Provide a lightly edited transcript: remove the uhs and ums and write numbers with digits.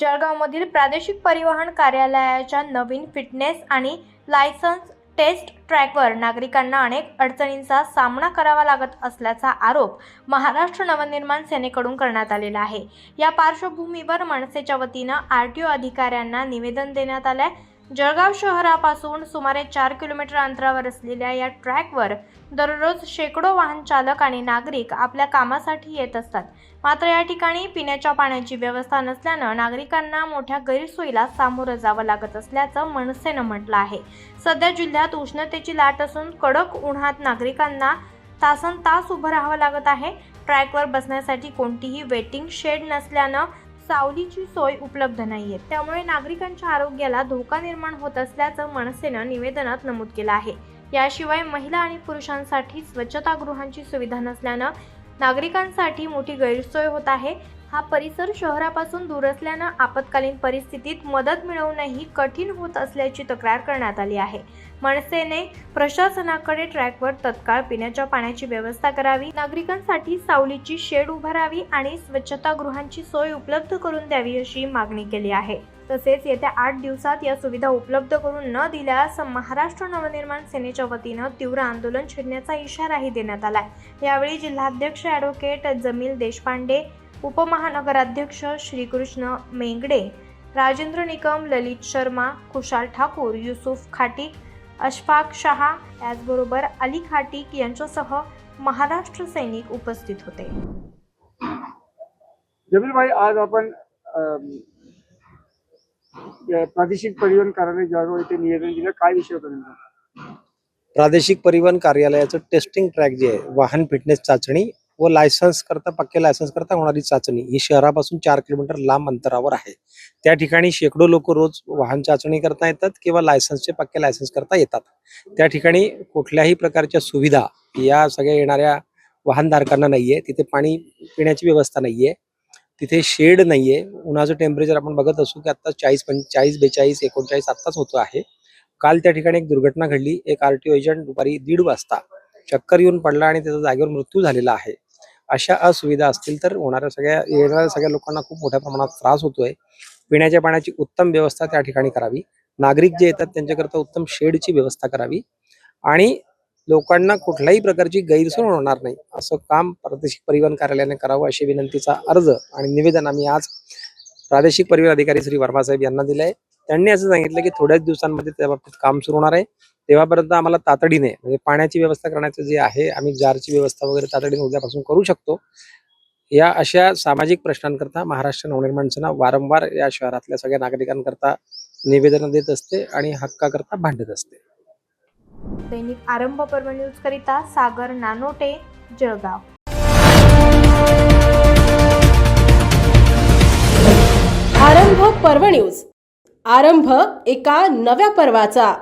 जळगावमधील प्रादेशिक परिवहन कार्यालयाच्या नवीन फिटनेस आणि लायसन्स टेस्ट ट्रॅकवर नागरिकांना अनेक अडचणींचा सामना करावा लागत असल्याचा आरोप महाराष्ट्र नवनिर्माण सेनेकडून करण्यात आलेला आहे। या पार्श्वभूमीवर मनसेच्या वतीनं आरटीओ अधिकाऱ्यांना निवेदन देण्यात आले। जळगाव शहरापासून सुमारे 4 किलोमीटर अंतरावर असलेल्या या ट्रॅकवर दररोज शेकडो वाहन चालक आणि नागरिक आपल्या कामासाठी येत असतात। मात्र या ठिकाणी पिण्याच्या पाण्याची व्यवस्था नसल्यानं नागरिकांना मोठ्या गैरसोयीला सामोरं जावं लागत असल्याचं मनसेनं म्हटलं आहे। सध्या जिल्ह्यात उष्णतेची लाट असून कडक उन्हात नागरिकांना तासनतास उभं राहावं लागत आहे। ट्रॅकवर बसण्यासाठी कोणतीही वेटिंग शेड नसल्यानं सावलीची सोय उपलब्ध नाहीये, त्यामुळे नागरिकांच्या आरोग्याला धोका निर्माण होत असल्याचं मनसेनं निवेदनात नमूद केलं आहे। याशिवाय महिला आणि पुरुषांसाठी स्वच्छतागृहांची सुविधा नसल्यानं नागरिकांसाठी मोठी गैरसोय होत आहे। हा परिसर शहरापासून दूर असल्यानं आपत्कालीन परिस्थितीत मदत मिळवणंही कठीण होत असल्याची तक्रार करण्यात आली आहे। मनसेने प्रशासनाकडे ट्रॅकवर तत्काळ पिण्याच्या पाण्याची व्यवस्था करावी, नागरिकांसाठी सावलीची शेड उभारावी आणि स्वच्छतागृहांची सोय उपलब्ध करून द्यावी अशी मागणी केली आहे। तसेच येत्या 8 दिवसात या सुविधा उपलब्ध करून न दिल्यास महाराष्ट्र नवनिर्माण सेनेच्या वतीनं तीव्र आंदोलन छेडण्याचा इशाराही देण्यात आलाय। यावेळी जिल्हाध्यक्ष ॲडव्होकेट जमील देशपांडे, उपमहानगराध्यक्ष श्रीकृष्ण मेंगडे, राजेंद्र निकम, ललित शर्मा, खुशाल ठाकूर, युसुफ खाटीक, अशफाक शहा याचबरोबर अली खाटीक यांच्यासह महाराष्ट्र सैनिक उपस्थित होते। जमील भाई, आज आपण प्रादेशिक परिवहन कार्यालय जळगाव येथे निवेदन दिलं, काय विषय होता नेमका? प्रादेशिक परिवहन कार्यालयाचं टेस्टिंग ट्रॅक जे आहे, वाहन फिटनेस चाचणी व लायसन्स करता पक्के लायसन्स करता होणारी चाचणी ही शहरापासून 4 किलोमीटर लांब अंतरावर आहे। त्या ठिकाणी शेकडो लोक रोज वाहन चाचणी करता येतात किंवा लायसन्सचे पक्के लायसन्स करता येतात। त्या ठिकाणी कुठल्याही प्रकारच्या सुविधा या सगळ्या येणाऱ्या वाहनधारकांना नाहीये। तिथे पाणी पिण्याची व्यवस्था नाहीये, तिथे शेड नाहीये। उन्हाचं टेम्परेचर आपण बघत असू की आता 40, 45, 42, 39 आत्ताच होतो आहे। काल त्या ठिकाणी एक दुर्घटना घडली। एक आरटीओ एजंट दुपारी 1:30 वाजता चक्कर येऊन पडला आणि त्याचा जागेवर मृत्यू झालेला आहे। अशा असुविधा असतील तर येणाऱ्या सगळ्या लोकांना खूप मोठ्या प्रमाणात त्रास होतोय। पिण्याच्या पाण्याची उत्तम व्यवस्था त्या ठिकाणी करावी, नागरिक जे येतात त्यांच्याकरता उत्तम शेडची व्यवस्था करावी आणि लोकांना कुठल्याही प्रकारची गैरसोय होणार नाही असं काम प्रादेशिक परिवहन कार्यालयाने करावं अशी विनंतीचा अर्ज आणि निवेदन आम्ही आज प्रादेशिक परिवहन अधिकारी श्री वर्मा साहेब यांना दिलंय। त्यांनी असं सांगितलं की थोड्याच दिवसांमध्ये त्या बाबतीत काम सुरू होणार आहे। तेव्हापर्यंत आम्हाला तातडीने म्हणजे पाण्याची व्यवस्था करण्याचं जे आहे, आम्ही जारची व्यवस्था वगैरे तातडीने उद्यापासून करू शकतो। या अशा सामाजिक प्रश्नांकरता महाराष्ट्र नवनिर्माण सेना वारंवार या शहरातल्या सगळ्या नागरिकांकरता निवेदन देत असते आणि हक्काकरता भांडत असते। दैनिक आरंभ पर्व न्यूज करिता सागर नानोटे, जळगाव। आरंभ पर्व न्यूज, आरंभ एका नव्या पर्वाचा।